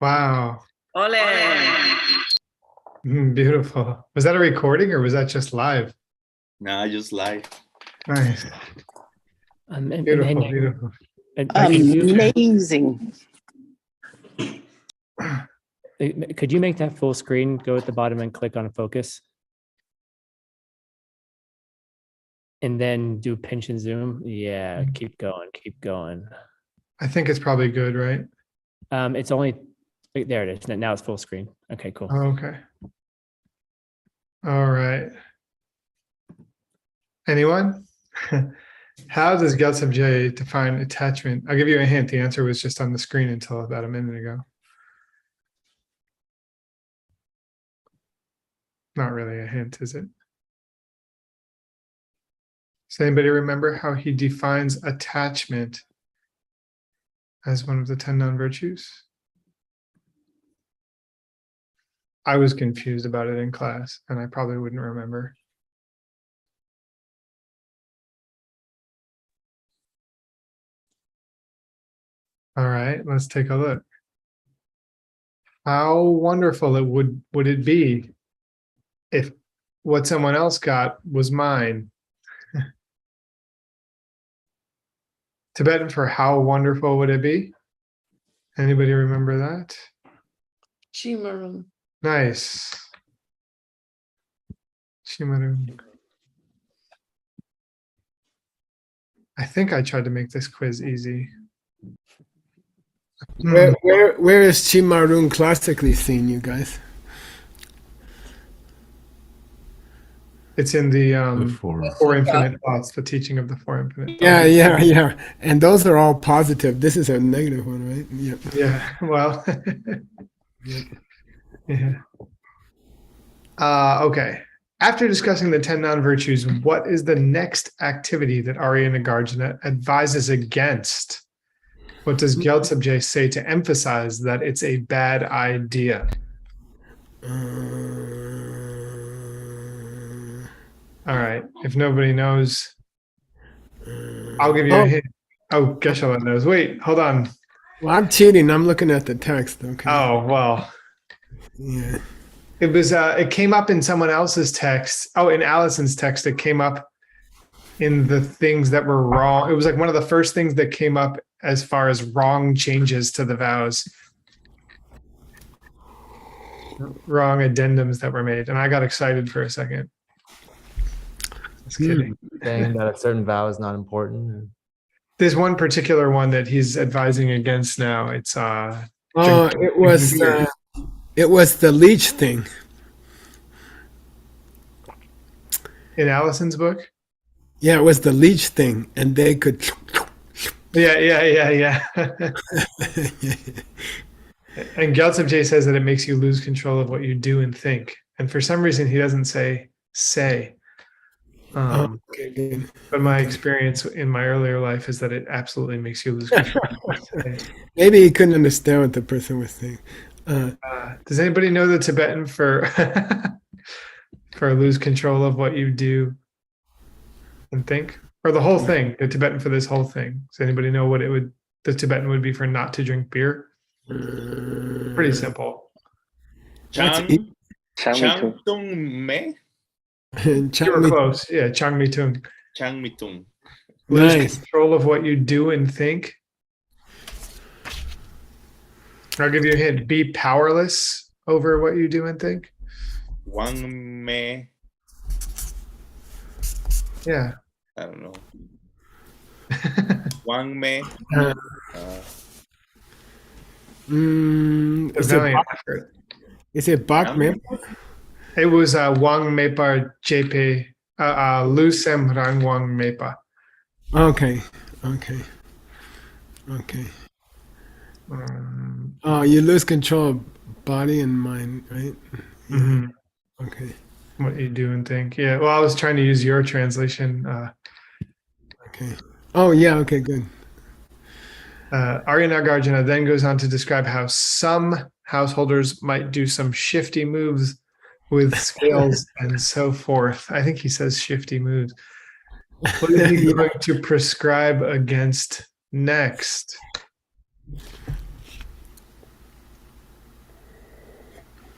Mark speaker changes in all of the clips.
Speaker 1: Wow.
Speaker 2: Ole!
Speaker 1: Beautiful. Was that a recording or was that just live?
Speaker 3: Nah, just live.
Speaker 1: Nice.
Speaker 4: And
Speaker 1: Beautiful.
Speaker 5: Amazing.
Speaker 4: Could you make that full screen, go at the bottom and click on focus? And then do pinch and zoom. Yeah, keep going.
Speaker 1: I think it's probably good, right?
Speaker 4: It's only, there it is. Now it's full screen. Okay, cool.
Speaker 1: Oh, okay. All right. Anyone? How does Gelsub J define attachment? I'll give you a hint. The answer was just on the screen until about a minute ago. Not really a hint, is it? Does anybody remember how he defines attachment as one of the 10 non-virtues? I was confused about it in class, and I probably wouldn't remember. All right, let's take a look. How wonderful would it be if what someone else got was mine? Tibetan for how wonderful would it be? Anybody remember that?
Speaker 5: Chimarum.
Speaker 1: Nice. Chimarum. I think I tried to make this quiz easy.
Speaker 6: Where is Chimarun classically seen, you guys?
Speaker 1: It's in the four infinite thoughts, the teaching of the four infinite thoughts.
Speaker 6: Yeah. And those are all positive. This is a negative one, right? Yeah.
Speaker 1: Yeah. Well. Yeah. Okay. After discussing the 10 non-virtues, what is the next activity that Arya Nagarjuna advises against? What does Gyaltsab J say to emphasize that it's a bad idea? All right. If nobody knows, I'll give you a hint. Oh, Geshe-la knows. Wait, hold on.
Speaker 6: Well, I'm cheating. I'm looking at the text. Okay.
Speaker 1: Oh, well.
Speaker 6: Yeah.
Speaker 1: It was. It came up in someone else's text. Oh, in Allison's text, it came up in the things that were wrong. It was like one of the first things that came up as far as wrong changes to the vows. Wrong addendums that were made. And I got excited for a second. Just kidding.
Speaker 7: Saying that a certain vow is not important.
Speaker 1: There's one particular one that he's advising against now. It's
Speaker 6: it was the leech thing.
Speaker 1: In Allison's book?
Speaker 6: Yeah, it was the leech thing, and they could.
Speaker 1: Yeah. And Gyaltsab J says that it makes you lose control of what you do and think. And for some reason, he doesn't say.
Speaker 6: Okay, good.
Speaker 1: But my experience in my earlier life is that it absolutely makes you lose control.
Speaker 6: Maybe he couldn't understand what the person was saying.
Speaker 1: Does anybody know the Tibetan for for lose control of what you do and think? Or the whole thing, the Tibetan for this whole thing. Does anybody know what the Tibetan would be for not to drink beer? Pretty simple.
Speaker 3: Chang Tung Me?
Speaker 1: You were close. Yeah, Chang Mitung.
Speaker 3: Chang Mitung.
Speaker 1: Lose control of what you do and think. I'll give you a hint. Be powerless over what you do and think.
Speaker 3: Wang Me.
Speaker 1: Yeah.
Speaker 3: I don't know. Wang Me.
Speaker 6: Is it Bak Mepa?
Speaker 1: It was Wang Mepa JP Lu Sem Rang Wang Mepa.
Speaker 6: Okay. You lose control of body and mind, right?
Speaker 1: Mm-hmm.
Speaker 6: Okay.
Speaker 1: What you do and think. Yeah. Well, I was trying to use your translation.
Speaker 6: Okay. Oh, yeah. Okay, good.
Speaker 1: Arya Nagarjuna then goes on to describe how some householders might do some shifty moves with scales and so forth. I think he says shifty moves. What is he going to prescribe against next?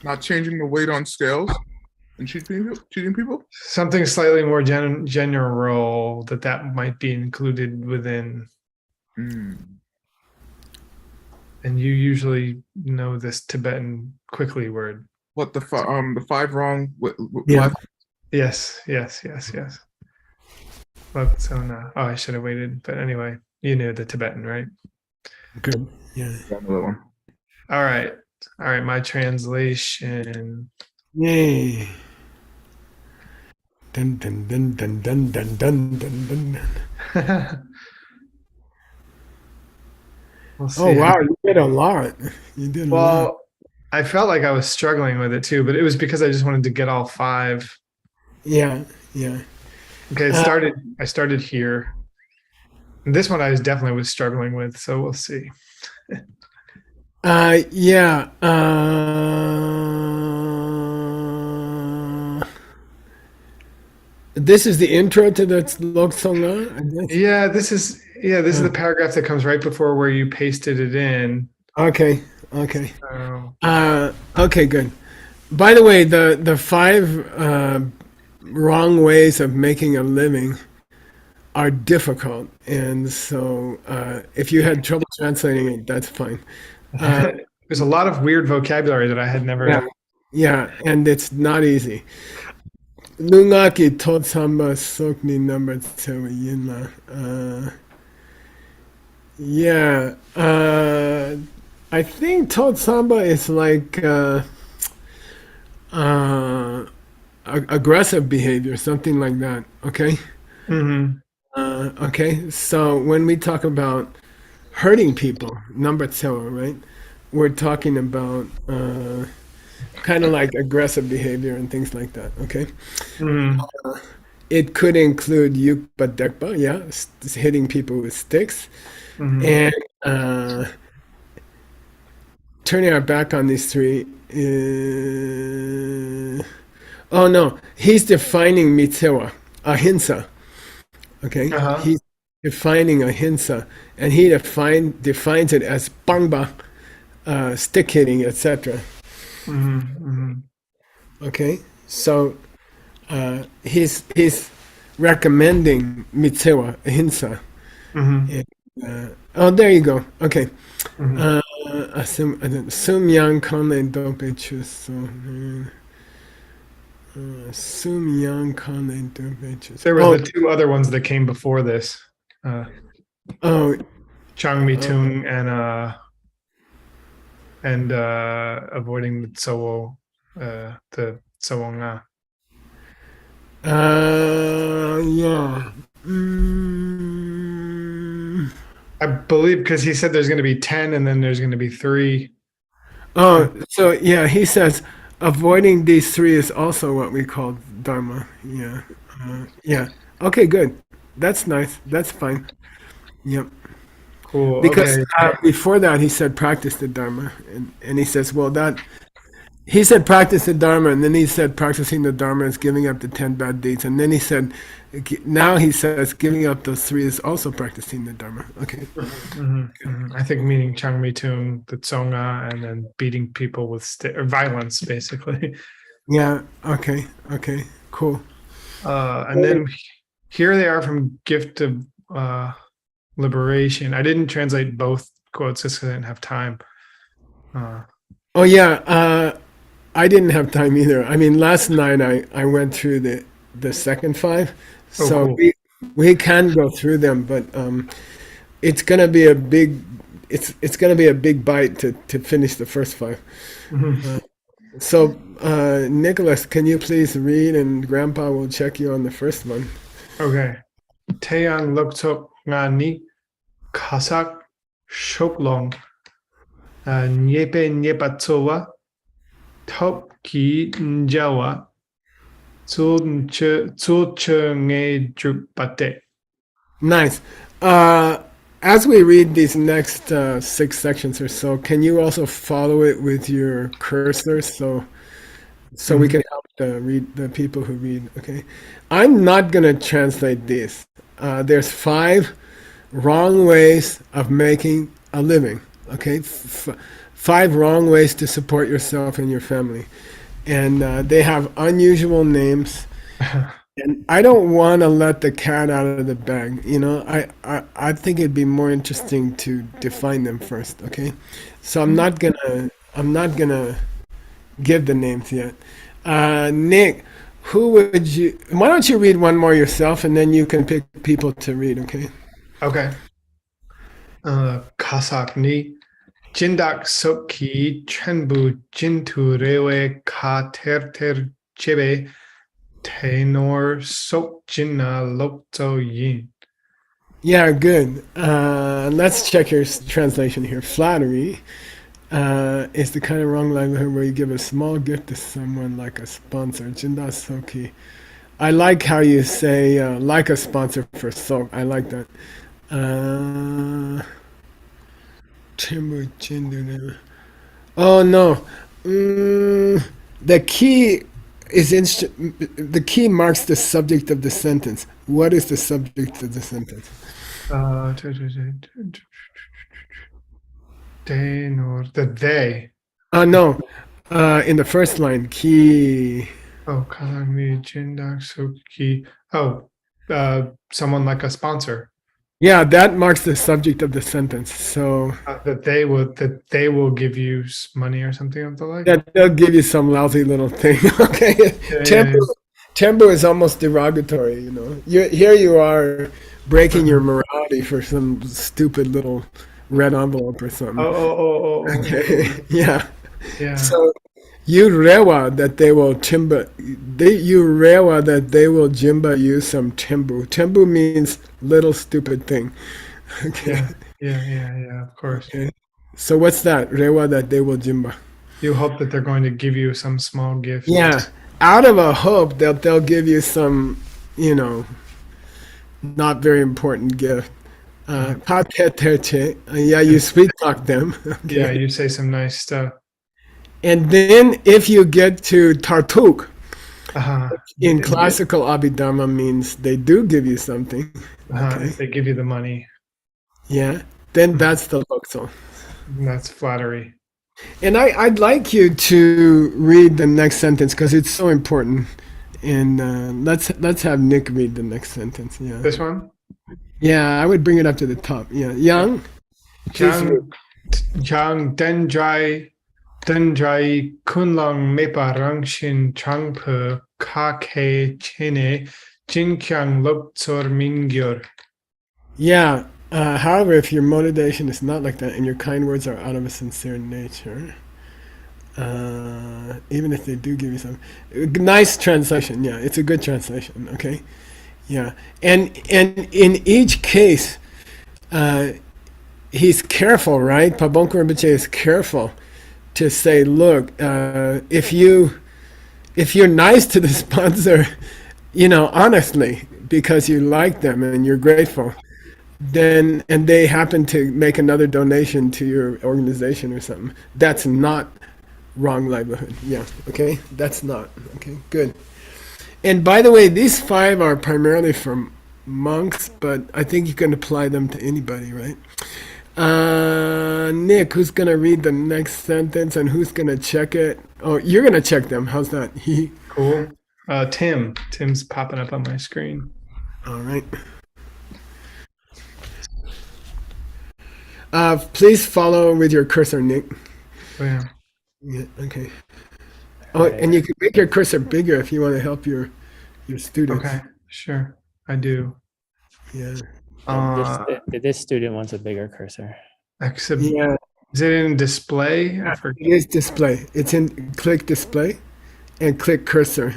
Speaker 2: Not changing the weight on scales and cheating people.
Speaker 1: Something slightly more general that might be included within.
Speaker 2: Hmm.
Speaker 1: And you usually know this Tibetan quickly word.
Speaker 2: What the five wrong?
Speaker 6: Yeah.
Speaker 1: Yes. Look, so no. Oh, I should have waited. But anyway, you knew the Tibetan, right?
Speaker 6: Good. Yeah.
Speaker 2: Another one.
Speaker 1: All right. My translation.
Speaker 6: Yay. Dun dun dun dun dun dun dun dun dun.
Speaker 1: We'll see.
Speaker 6: Oh wow, you did a lot. You did a lot.
Speaker 1: Well, I felt like I was struggling with it too, but it was because I just wanted to get all 5.
Speaker 6: Yeah.
Speaker 1: Okay, I started here. And this one I definitely was struggling with, so we'll see.
Speaker 6: Yeah. This is the intro to the Lok Songa, I guess.
Speaker 1: Yeah, this is the paragraph that comes right before where you pasted it in.
Speaker 6: Okay.
Speaker 1: So,
Speaker 6: Okay, good. By the way, the 5 wrong ways of making a living are difficult, and so if you had trouble translating it, that's fine.
Speaker 1: there's a lot of weird vocabulary that I had never.
Speaker 6: Yeah, and it's not easy. Lungaki Totsamba Sokni number 2 Yinla. I think Totsamba is like aggressive behavior, something like that. Okay.
Speaker 1: Mm-hmm.
Speaker 6: Okay. So when we talk about hurting people, number 2, right? We're talking about kind of like aggressive behavior and things like that. Okay.
Speaker 1: Mm-hmm.
Speaker 6: It could include yukpa dekpa, hitting people with sticks, and turning our back on these 3. Oh no, he's defining mitsewa, ahimsa. Okay, he's defining ahimsa, and he defines it as bangba, stick hitting, etc. Okay, so he's recommending mitsewa, ahimsa. Oh, there you go. Okay. Sum yang kane dope chus. Sum yang kane dope chus.
Speaker 1: There were the 2 other ones that came before this. Chang Mitung and avoiding the Tsowo, the Tsawonga.
Speaker 6: Yeah.
Speaker 1: I believe because he said there's going to be 10 and then there's going to be 3.
Speaker 6: Oh, so yeah, he says avoiding these 3 is also what we call dharma. Yeah. Okay, good. That's nice. That's fine. Yep.
Speaker 1: Cool.
Speaker 6: Because
Speaker 1: okay.
Speaker 6: Before that, he said practice the dharma, and he says, well, he said practice the dharma, and then he said practicing the dharma is giving up the 10 bad deeds, and then he said, now he says giving up those 3 is also practicing the dharma. Okay.
Speaker 1: I think meaning Chang Mitung, the Tsonga, and then beating people with or violence, basically.
Speaker 6: Yeah. Okay. Cool.
Speaker 1: And then here they are from Gift of Liberation. I didn't translate both quotes just because I didn't have time.
Speaker 6: Oh yeah, I didn't have time either. I mean, last night I went through the second 5, so
Speaker 1: cool.
Speaker 6: we can go through them, but it's gonna be a big bite to finish the first 5. So Nicholas, can you please read, and Grandpa will check you on the first one.
Speaker 1: Okay. Taeyang Loktok Ngani Kasak Shoklong Nyepe Nyepatsowa Top Ki Njawa Nge Drupate. Nice.
Speaker 6: As we read these next 6 sections or so, can you also follow it with your cursor so we can help the people who read? Okay, I'm not gonna translate this. There's 5 wrong ways of making a living. Okay, 5 wrong ways to support yourself and your family. And they have unusual names. And I don't want to let the cat out of the bag. You know, I think it'd be more interesting to define them first. Okay, so I'm not gonna give the names yet. Nick, who would you? Why don't you read one more yourself, and then you can pick people to read. Okay.
Speaker 1: Okay. Kasak ni jindak soki chenbu jintu rewe ka ter chebe tenor sok jinna lokto yin.
Speaker 6: Yeah, good. Let's check your translation here. Flattery is the kind of wrong livelihood where you give a small gift to someone like a sponsor. Jindasoki. I like how you say like a sponsor for sok. I like that. Oh no. The key is the key marks the subject of the sentence. What is the subject of the sentence?
Speaker 1: Tenor, the they.
Speaker 6: No. In the first line, key.
Speaker 1: Oh, Kalami Jindak Soki. Oh, someone like a sponsor.
Speaker 6: Yeah, that marks the subject of the sentence. So
Speaker 1: That they will give you money or something of the like.
Speaker 6: that they'll give you some lousy little thing. Okay.
Speaker 1: Yeah.
Speaker 6: Tempo is almost derogatory, you know. Here you are breaking your morality for some stupid little red envelope or something.
Speaker 1: Oh.
Speaker 6: Okay. Yeah.
Speaker 1: Yeah.
Speaker 6: So you rewa that they will jimba you some tembu. Tembu means little stupid thing. Okay.
Speaker 1: Yeah. Of course.
Speaker 6: Okay. So what's that? Rewa that they will jimba.
Speaker 1: You hope that they're going to give you some small gift.
Speaker 6: Yeah. Out of a hope that they'll give you some, you know, not very important gift. Yeah, you sweet talk them. Okay.
Speaker 1: Yeah, you say some nice stuff.
Speaker 6: And then if you get to tartuk,
Speaker 1: Uh-huh.
Speaker 6: in classical Abhidharma means they do give you something.
Speaker 1: Okay. They give you the money.
Speaker 6: Yeah. Then that's the lokso.
Speaker 1: That's flattery.
Speaker 6: And I'd like you to read the next sentence because it's so important. And let's have Nick read the next sentence. Yeah.
Speaker 1: This one?
Speaker 6: Yeah, I would bring it up to the top. Yeah. Yang.
Speaker 1: Jang Dendrai Kunlong Mepa Rangshin Changpe Kake Chene Jinkyang Loktsor Mingyur.
Speaker 6: Yeah. However, if your motivation is not like that and your kind words are out of a sincere nature, even if they do give you some nice translation, yeah, it's a good translation. Okay, yeah, and in each case, he's careful, right? Pabonko Rinpoche is careful to say, look, if you're nice to the sponsor, you know, honestly, because you like them and you're grateful. Then and they happen to make another donation to your organization or something, that's not wrong livelihood. Yeah, okay, that's not okay. Good. And by the way, these 5 are primarily for monks, but I think you can apply them to anybody, right? Nick, who's gonna read the next sentence and who's gonna check it? Oh, you're gonna check them. How's that?
Speaker 1: Cool. Tim's popping up on my screen.
Speaker 6: All right. Please follow with your cursor, Nick.
Speaker 1: Oh, yeah.
Speaker 6: Yeah, okay. Oh, and you can make your cursor bigger if you want to help your students.
Speaker 1: Okay, sure. I do.
Speaker 6: Yeah.
Speaker 4: This student wants a bigger cursor.
Speaker 1: Except,
Speaker 6: Yeah.
Speaker 1: is it in display? I forget.
Speaker 6: It is display. It's in click display and click cursor.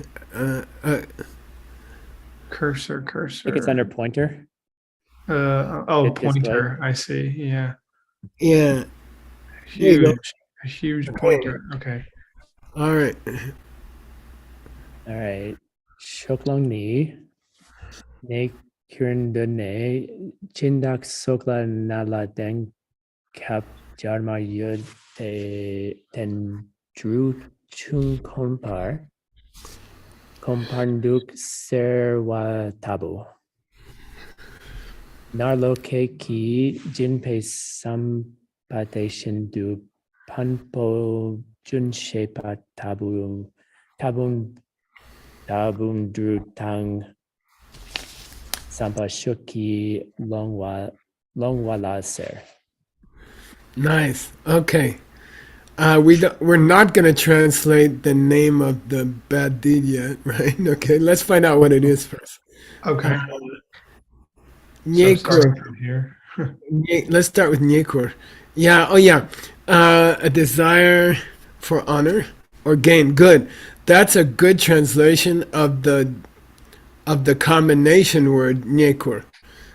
Speaker 1: Cursor.
Speaker 4: I think it's under pointer. Hit
Speaker 1: Pointer. I see. Yeah.
Speaker 6: Yeah. There you go.
Speaker 1: A huge pointer. Okay.
Speaker 6: All right.
Speaker 4: All right. Shoklong ni. Ne Kirndane Chindak Sokla Nala Den Kap Jarma Yud Ten Drew Chung Kompar Kompanduk Serwa Tabu Narlo Ke Ki Jinpe Sampate Shindu Panpo Junshepa Tabun Drutang Sampa Shuki Longwalaser.
Speaker 6: Nice. Okay. We're not going to translate the name of the bad deed yet, right? Okay, let's find out what it is first.
Speaker 1: Okay. So
Speaker 6: Nyekur.
Speaker 1: starting from here.
Speaker 6: Let's start with Nyekur. Yeah. Oh, yeah. A desire for honor or gain. Good. That's a good translation of the combination word Nyekur,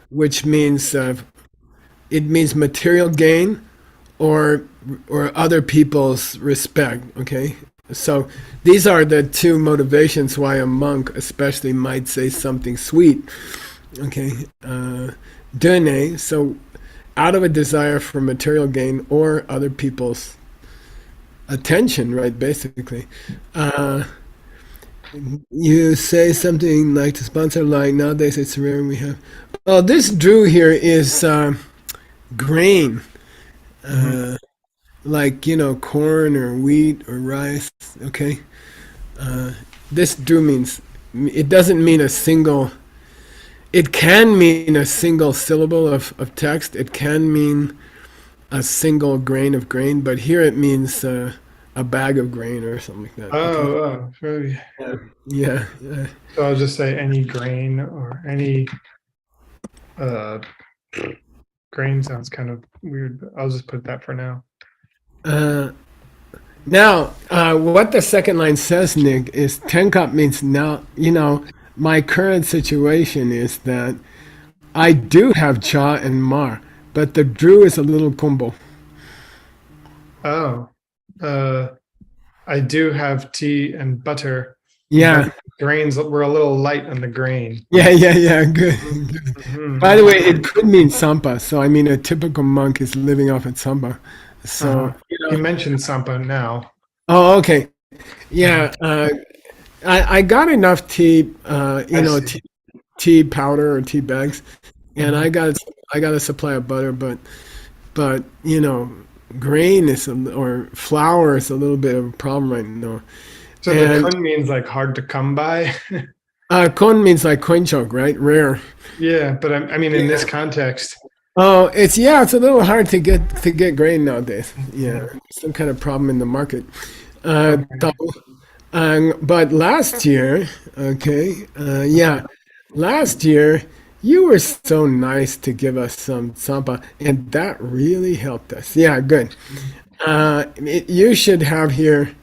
Speaker 6: which means it means material gain or other people's respect. Okay, so these are the two motivations why a monk especially might say something sweet. Okay, dene, so out of a desire for material gain or other people's attention, right? Basically, you say something like to sponsor, like nowadays it's rare we have. Oh, this drew here is grain. Like, corn or wheat or rice. Okay, this do means, it doesn't mean a single, it can mean a single syllable of text, it can mean a single grain of grain, but here it means a bag of grain or something like that.
Speaker 1: Oh, very.
Speaker 6: Yeah.
Speaker 1: So I'll just say any grain or any grain sounds kind of weird, but I'll just put that for now.
Speaker 6: Now, what the second line says, Nick, is Tenkop means now, my current situation is that I do have cha and mar, but the drew is a little combo.
Speaker 1: Oh, I do have tea and butter.
Speaker 6: Yeah.
Speaker 1: But grains were a little light on the grain.
Speaker 6: Yeah, good.
Speaker 1: Mhm.
Speaker 6: By the way, it could mean sampa. So, I mean, a typical monk is living off at sampa. So,
Speaker 1: You mentioned sampa now.
Speaker 6: Oh, okay. Yeah. I got enough tea,
Speaker 1: see.
Speaker 6: tea powder or tea bags, and I got a supply of butter, but grain or flour is a little bit of a problem right now.
Speaker 1: So the kun means like hard to come by.
Speaker 6: Kon means like coin choke, right? Rare.
Speaker 1: Yeah, but I mean in this context.
Speaker 6: Oh, it's a little hard to get grain nowadays. Yeah, some kind of problem in the market. But last year, last year you were so nice to give us some sampa, and that really helped us. Yeah, good. You should have here.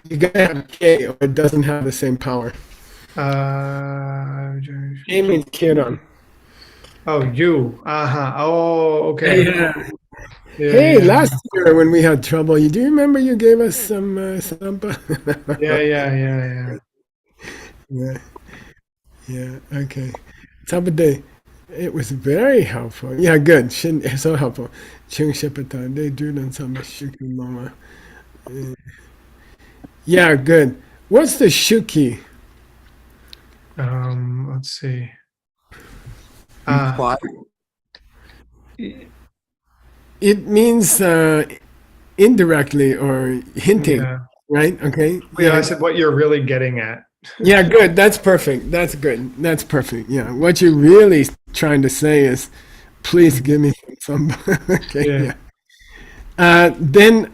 Speaker 6: You gotta have K, or it doesn't have the same power. K means kiran.
Speaker 1: Oh, you. Oh, okay.
Speaker 6: Yeah.
Speaker 1: Yeah,
Speaker 6: Hey,
Speaker 1: yeah.
Speaker 6: last year when we had trouble, do you remember you gave us some sampa?
Speaker 1: Yeah.
Speaker 6: Yeah. Okay. Sampa day. It was very helpful. Yeah, good. So helpful. Chung shepata. They drew on some shuki mama. Yeah, good. What's the shuki?
Speaker 1: Let's see.
Speaker 2: Imply.
Speaker 6: It means indirectly or hinting,
Speaker 1: Yeah.
Speaker 6: right? Okay.
Speaker 1: Yeah, I said what you're really getting at.
Speaker 6: Yeah, good. That's perfect. That's good. That's perfect. Yeah. What you're really trying to say is, please give me some. Okay. Yeah. Then,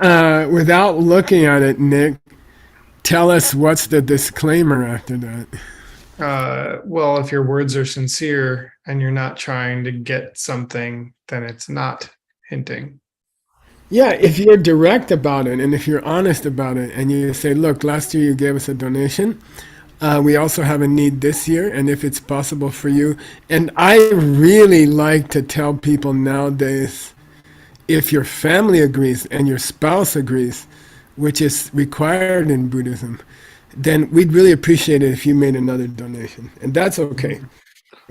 Speaker 6: without looking at it, Nick, tell us what's the disclaimer after that.
Speaker 1: Well, if your words are sincere and you're not trying to get something, then it's not hinting.
Speaker 6: Yeah, if you're direct about it and if you're honest about it and you say, look, last year you gave us a donation. We also have a need this year, and if it's possible for you. And I really like to tell people nowadays, if your family agrees and your spouse agrees, which is required in Buddhism, then we'd really appreciate it if you made another donation. And that's okay.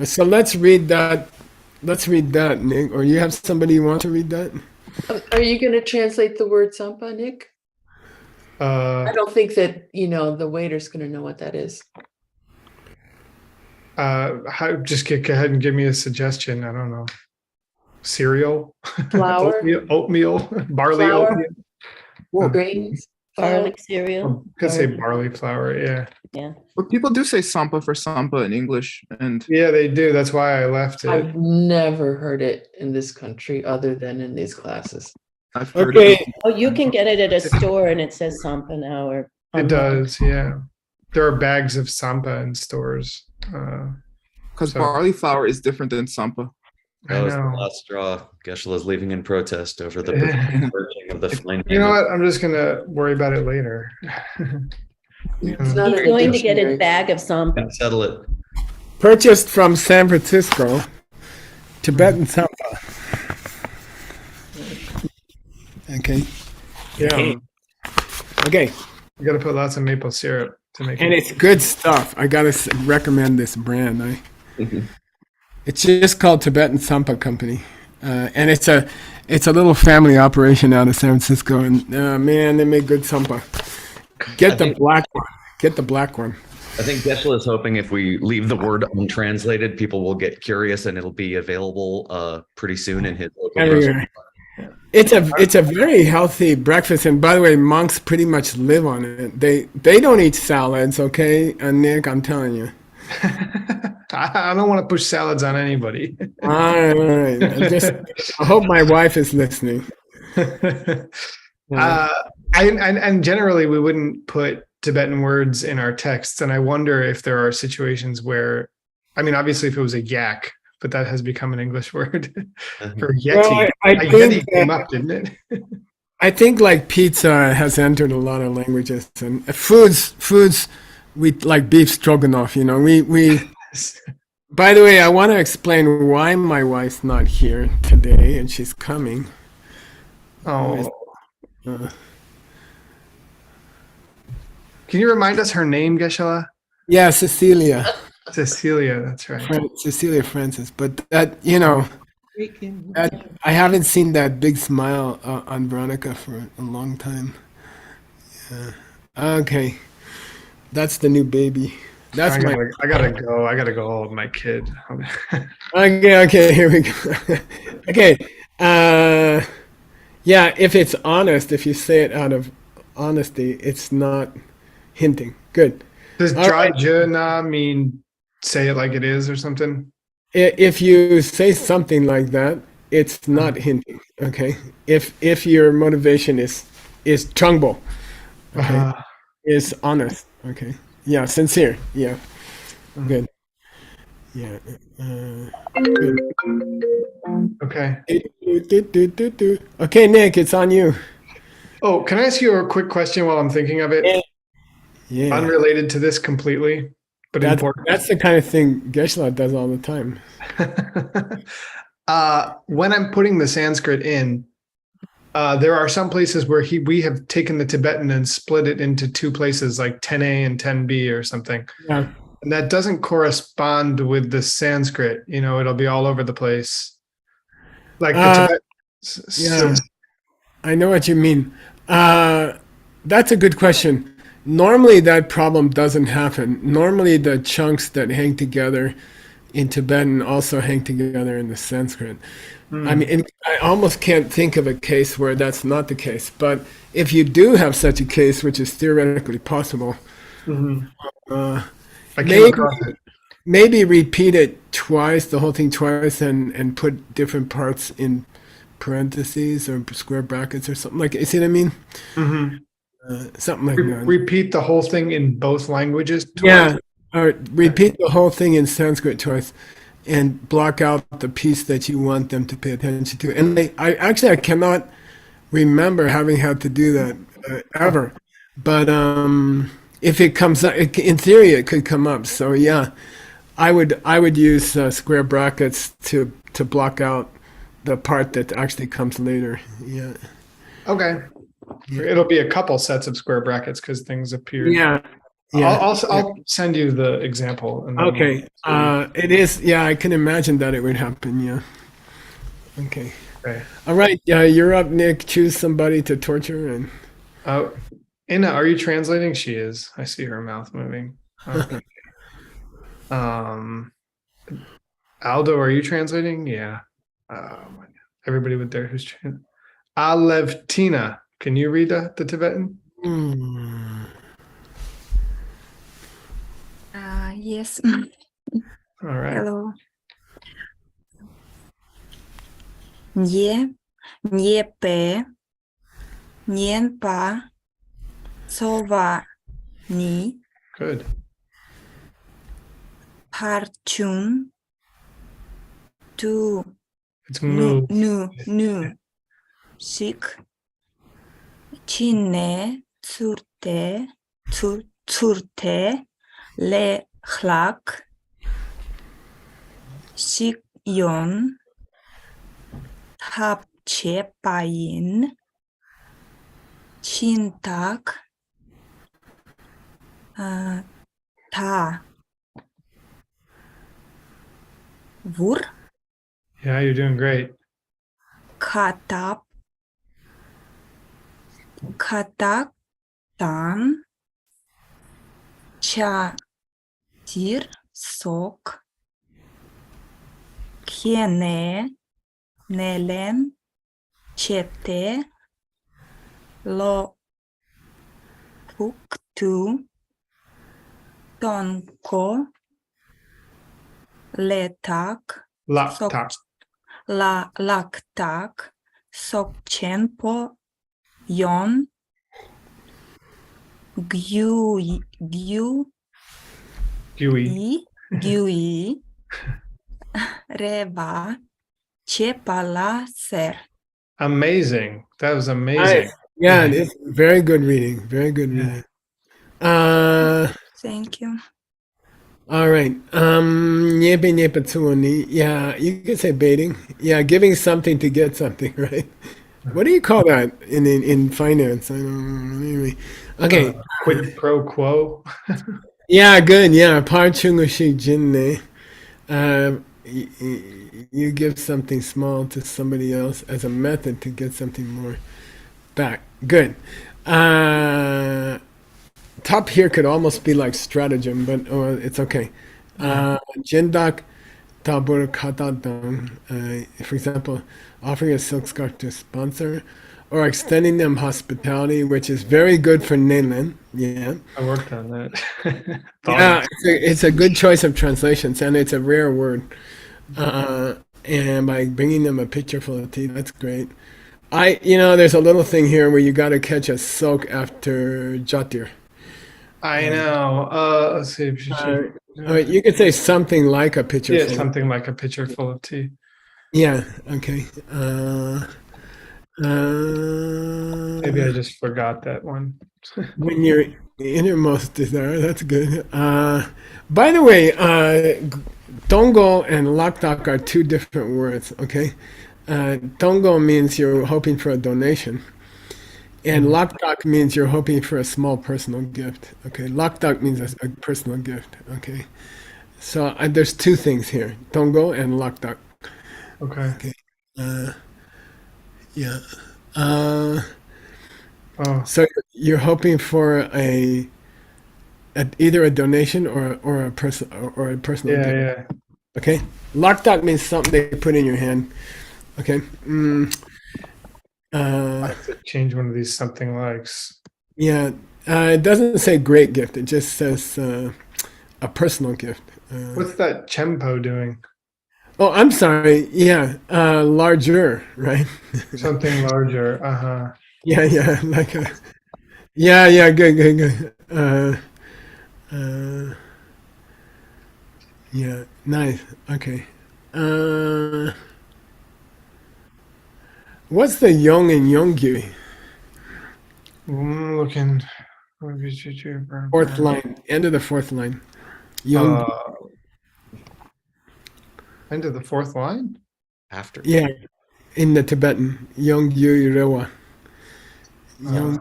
Speaker 6: So let's read that. Let's read that, Nick. Or you have somebody you want to read that?
Speaker 5: Are you going to translate the word sampa, Nick? I don't think that, the waiter's going to know what that is.
Speaker 1: Just go ahead and give me a suggestion. I don't know. Cereal?
Speaker 5: Flour?
Speaker 1: Oatmeal? Barley
Speaker 5: Flour?
Speaker 1: oatmeal?
Speaker 2: Well,
Speaker 5: Grains.
Speaker 8: Garlic cereal.
Speaker 1: Could say
Speaker 8: or-
Speaker 1: barley flour. Yeah.
Speaker 8: Yeah.
Speaker 2: but people do say sampa for sampa in English, and
Speaker 1: Yeah, they do. That's why I left it.
Speaker 5: I've never heard it in this country other than in these classes.
Speaker 2: I've heard
Speaker 6: Okay.
Speaker 2: it.
Speaker 8: Oh, you can get it at a store and it says Sampa now or.
Speaker 1: It
Speaker 8: online.
Speaker 1: does. Yeah. There are bags of sampa in stores.
Speaker 2: Because
Speaker 1: So-
Speaker 2: barley flour is different than sampa.
Speaker 1: I
Speaker 9: That was the
Speaker 1: know.
Speaker 9: last straw. Geshe-la's leaving in protest over the merging of the fine.
Speaker 1: You know what? I'm just gonna worry about it later.
Speaker 5: It's not
Speaker 8: He's
Speaker 5: in a
Speaker 8: going to get
Speaker 5: dictionary.
Speaker 8: a bag of Sampa.
Speaker 9: Can settle it.
Speaker 6: Purchased from San Francisco, Tibetan Sampa. Okay.
Speaker 1: Yeah.
Speaker 6: Okay.
Speaker 1: You gotta put lots of maple syrup to make
Speaker 6: And
Speaker 1: it.
Speaker 6: it's good stuff. I gotta recommend this brand. It's just called Tibetan Sampa Company, and it's a little family operation out of San Francisco. And man, they make good sampa. Get the black one. Get the black one.
Speaker 9: I think Geshe is hoping if we leave the word untranslated, people will get curious and it'll be available pretty soon in his local grocery.
Speaker 6: Everywhere. It's a very healthy breakfast, and by the way, monks pretty much live on it. They don't eat salads, okay? And Nick, I'm telling you.
Speaker 1: I don't want to push salads on anybody.
Speaker 6: All right. I hope my wife is listening.
Speaker 1: And generally we wouldn't put Tibetan words in our texts, and I wonder if there are situations where, I mean, obviously if it was a yak, but that has become an English word for yeti.
Speaker 6: Well, I
Speaker 1: Like
Speaker 6: think
Speaker 1: yeti came up, didn't it?
Speaker 6: I think like pizza has entered a lot of languages, and foods we like beef stroganoff. You know, we. By the way, I want to explain why my wife's not here today, and she's coming.
Speaker 1: Oh,
Speaker 6: Uh,
Speaker 1: can you remind us her name, Geshe-la?
Speaker 6: yeah, Cecilia,
Speaker 1: Cecilia, that's right.
Speaker 6: Cecilia Francis. But that I haven't seen that big smile on Veronica for a long time. Yeah. Okay, that's the new baby. That's my.
Speaker 1: I gotta go. I gotta go with my kid.
Speaker 6: Okay, here we go. Okay, yeah, if it's honest, if you say it out of honesty, it's not hinting. Good.
Speaker 1: Does
Speaker 6: All right.
Speaker 1: Drajana mean say it like it is or something?
Speaker 6: If you say something like that, it's not hinting. Okay. If your motivation is chungbo, okay, is honest. Okay. Yeah, sincere. Yeah. Good. Yeah. Good.
Speaker 1: Okay.
Speaker 6: Okay, Nick, it's on you.
Speaker 1: Oh, can I ask you a quick question while I'm thinking of it?
Speaker 6: Yeah.
Speaker 1: Unrelated to this completely, but important.
Speaker 6: That's the kind of thing Geshe-la does all the time.
Speaker 1: When I'm putting the Sanskrit in, there are some places where we have taken the Tibetan and split it into two places, like 10A and 10B or something.
Speaker 6: Yeah.
Speaker 1: And that doesn't correspond with the Sanskrit. You know, it'll be all over the place. Like the
Speaker 6: Yeah, I know what you mean. That's a good question. Normally, that problem doesn't happen. Normally, the chunks that hang together in Tibetan also hang together in the Sanskrit. I mean, I almost can't think of a case where that's not the case. But if you do have such a case, which is theoretically possible,
Speaker 1: I came across it.
Speaker 6: maybe repeat it twice, the whole thing twice, and put different parts in parentheses or square brackets or something like. You see what I mean? Something like that.
Speaker 1: Repeat the whole thing in both languages twice?
Speaker 6: Yeah, or repeat the whole thing in Sanskrit twice, and block out the piece that you want them to pay attention to. And I cannot remember having had to do that ever. But if it comes up, in theory, it could come up. So yeah, I would use square brackets to block out the part that actually comes later. Yeah.
Speaker 1: Okay. It'll be a couple sets of square brackets because things appear.
Speaker 6: Yeah. Yeah.
Speaker 1: I'll send you the example. And then
Speaker 6: Okay. It is. Yeah, I can imagine that it would happen. Yeah. Okay.
Speaker 1: Okay.
Speaker 6: All right. You're up, Nick. Choose somebody to torture and.
Speaker 1: Inna, are you translating? She is. I see her mouth moving. Okay. Aldo, are you translating? Yeah. Everybody with there who's translating. Alevtina. Can you read the Tibetan?
Speaker 10: Yes.
Speaker 1: All right.
Speaker 10: Hello. Nye, Nyepe, Nyenpa, Sova, Ni,
Speaker 1: Good.
Speaker 10: Parchun, Tu,
Speaker 1: It's
Speaker 10: Nu,
Speaker 1: moo.
Speaker 10: Nu, Sik, Chine, Tsurte, Tsurte, Le, Chlak, Sik, Yon, Hap, Chepayin, Chintak, Ta, Vur,
Speaker 1: Yeah, you're doing great.
Speaker 10: Katap, Katak, Tan, Cha, Tir, Sok, Kiene, Nelen, Chete, Lo, Puktu, Tonko, Letak,
Speaker 1: Laptop.
Speaker 10: Laktak, Sokchenpo, Yon, Gyu,
Speaker 1: Gooey.
Speaker 10: Gui, Reva, Chepala, Ser.
Speaker 1: Amazing. That was amazing.
Speaker 6: Nice. Yeah, it's very good reading. Very good
Speaker 1: Yeah.
Speaker 6: reading.
Speaker 10: Thank you.
Speaker 6: All right. Nyepe nyepe tsuoni. Yeah, you could say baiting. Yeah, giving something to get something, right? What do you call that in finance? I don't know. Anyway. Okay.
Speaker 1: Quid pro quo.
Speaker 6: Yeah, good. Yeah, parchungushi jinne. You give something small to somebody else as a method to get something more back. Good. Top here could almost be like stratagem, but it's okay. Jindak tabur katadang. For example, offering a silk scarf to a sponsor, or extending them hospitality, which is very good for Nelen. Yeah.
Speaker 1: I worked on that.
Speaker 6: Yeah, it's a good choice of translations, and it's a rare word. And by bringing them a pitcher full of tea, that's great. There's a little thing here where you got to catch a soak after jatir.
Speaker 1: I know. Let's see.
Speaker 6: You could say something like a pitcher.
Speaker 1: Yeah,
Speaker 6: full
Speaker 1: something like a pitcher full of tea.
Speaker 6: Yeah. Okay.
Speaker 1: Maybe I just forgot that one.
Speaker 6: When your innermost desire, that's good. By the way, dongo and lakdak are two different words. Okay. Dongo means you're hoping for a donation, and lakdak means you're hoping for a small personal gift. Okay. Lakdak means a personal gift. Okay. So there's two things here: dongo and lakdak.
Speaker 1: Okay.
Speaker 6: Okay. Yeah. So you're hoping for either a donation or a personal
Speaker 1: Yeah,
Speaker 6: gift.
Speaker 1: yeah.
Speaker 6: Okay. Lakdak means something they put in your hand. Okay.
Speaker 1: I have to change one of these something likes.
Speaker 6: Yeah. It doesn't say great gift. It just says a personal gift.
Speaker 1: What's that Chempo doing?
Speaker 6: Oh, I'm sorry. Yeah. Larger, right?
Speaker 1: Something larger. Uh-huh.
Speaker 6: Yeah. Like a. Yeah. Good. Yeah. Nice. Okay. What's the Yong and Yongyu?
Speaker 1: Looking.
Speaker 6: Fourth line. End of the fourth line. Yong.
Speaker 1: End of the fourth line?
Speaker 9: After.
Speaker 6: Yeah. In the Tibetan. Yongyu Rewa.
Speaker 1: Where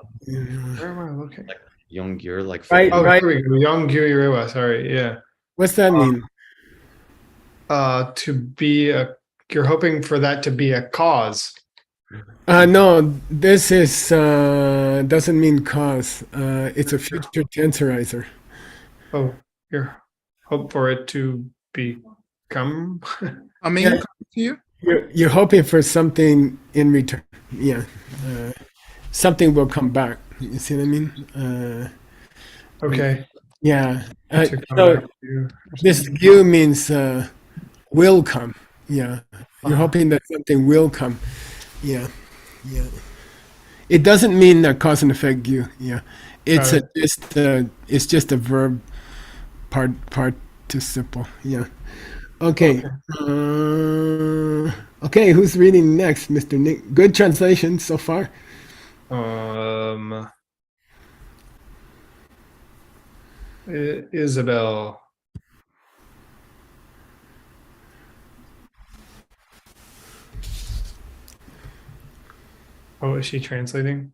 Speaker 1: am I looking?
Speaker 9: Like Yongyur, like
Speaker 6: Right.
Speaker 1: Oh, here we go. Young Gyurirewa. Sorry. Yeah.
Speaker 6: What's that mean?
Speaker 1: To be you're hoping for that to be a cause.
Speaker 6: No, this is doesn't mean cause. It's a future tensorizer.
Speaker 1: Oh, you hope for it to become.
Speaker 2: I mean,
Speaker 6: Yeah.
Speaker 2: here.
Speaker 6: You're hoping for something in return. Yeah. something will come back. You see what I mean?
Speaker 1: Okay.
Speaker 6: Yeah.
Speaker 1: To come
Speaker 6: So
Speaker 1: back to
Speaker 6: this "gyu" means will come. Yeah. You're
Speaker 1: Uh-huh.
Speaker 6: hoping that something will come. Yeah. Yeah. It doesn't mean cause and effect "gyu." Yeah. It's
Speaker 1: Got
Speaker 6: it's just a verb participle. Yeah. Okay. Okay. Who's reading next, Mr. Nick? Good translation so far.
Speaker 1: Isabel. Oh, is she translating?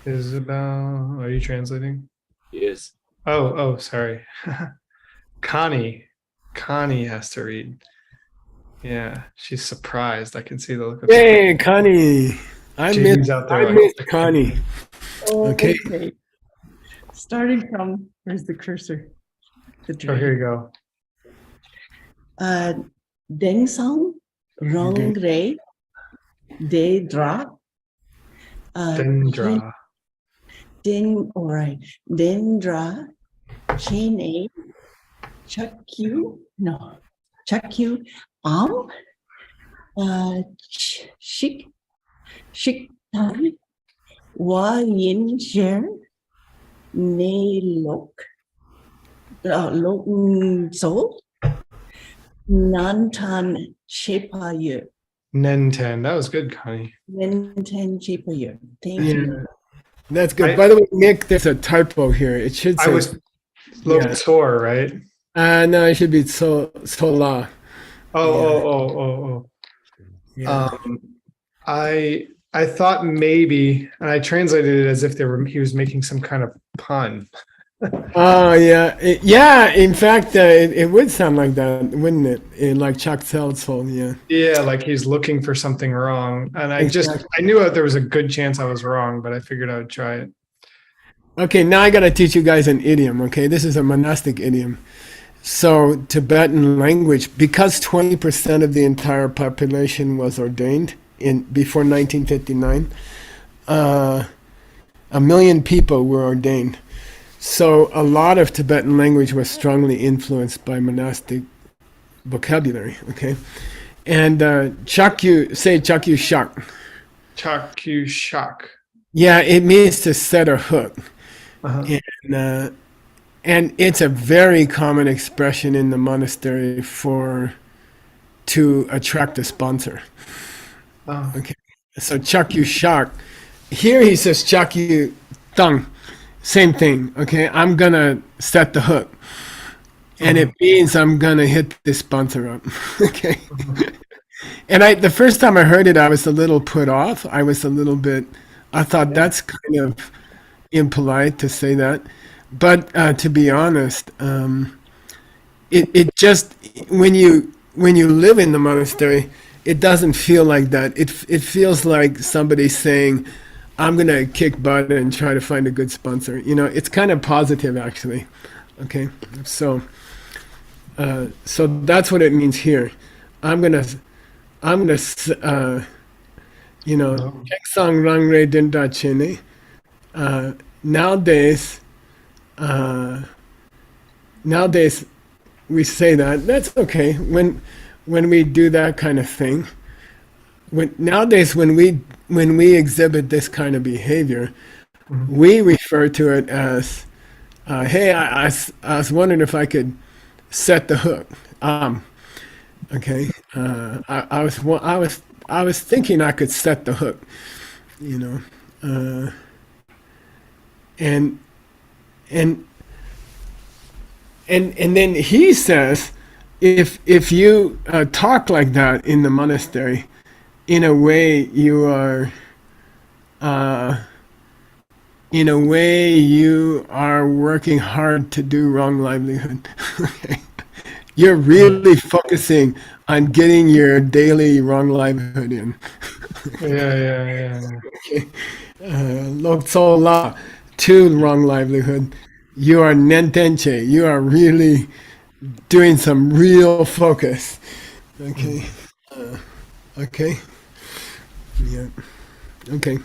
Speaker 1: Isabel, are you translating?
Speaker 4: Yes.
Speaker 1: Oh, sorry. Connie. Connie has to read. Yeah, she's surprised. I can see the look of
Speaker 6: Hey, Connie.
Speaker 1: Jamie's out there
Speaker 6: I
Speaker 1: like,
Speaker 6: missed Connie. Okay.
Speaker 5: Starting from, where's the cursor? The
Speaker 1: oh, here you go.
Speaker 8: Deng song, rong re, de dra.
Speaker 1: Dendra.
Speaker 8: Den, all right. Dendra, chain a, chakyu, no, chakyu, shik, shik tan, wa yin sher, ne lok, lok so, nan tan shepa yu,
Speaker 1: Nenten. That was good, Connie.
Speaker 8: nen tan shepa yu. Thank you.
Speaker 6: That's good. By the way, Nick, there's a typo here. It should say.
Speaker 1: I was Lotor, right?
Speaker 6: No, it should be Sola.
Speaker 1: Oh.
Speaker 6: Yeah.
Speaker 1: I thought maybe, and I translated it as if he was making some kind of pun.
Speaker 6: Oh, yeah. In fact, it would sound like that, wouldn't it? Like Chuck Seltzel, yeah.
Speaker 1: Yeah, like he's looking for something wrong. And I knew there was a good chance I was wrong, but I figured I would try it.
Speaker 6: Okay, now I got to teach you guys an idiom, okay? This is a monastic idiom. So, Tibetan language, because 20% of the entire population was ordained before 1959, 1 million people were ordained. So a lot of Tibetan language was strongly influenced by monastic vocabulary, okay? And Chakyu, say Chakyu Shak.
Speaker 1: Chakyu Shak.
Speaker 6: Yeah, it means to set a hook.
Speaker 1: Uh-huh.
Speaker 6: And it's a very common expression in the monastery to attract a sponsor.
Speaker 1: Oh.
Speaker 6: Okay, so Chakyu Shak. Here he says Chakyu Tang. Same thing, okay? I'm gonna set the hook. And it means I'm gonna hit this sponsor up. Okay. And the first time I heard it, I was a little put off. I thought that's kind of impolite to say that. But to be honest, it just when you live in the monastery, it doesn't feel like that. It feels like somebody saying, I'm going to kick butt and try to find a good sponsor. You know, it's kind of positive, actually. Okay, so that's what it means here. I'm gonna, Keksang Rang Re Dinda Chene. Nowadays, we say that. That's okay. When we do that kind of thing. Nowadays, when we exhibit this kind of behavior, we refer to it as, "Hey, I was wondering if I could set the hook." Okay, I was thinking I could set the hook, you know, and then he says, if you talk like that in the monastery, in a way you are working hard to do wrong livelihood. Okay. You're really focusing on getting your daily wrong livelihood in.
Speaker 1: Yeah.
Speaker 6: Okay. Lokso la, to wrong livelihood. You are nentenche. You are really doing some real focus. Okay. Okay. Yeah. Okay.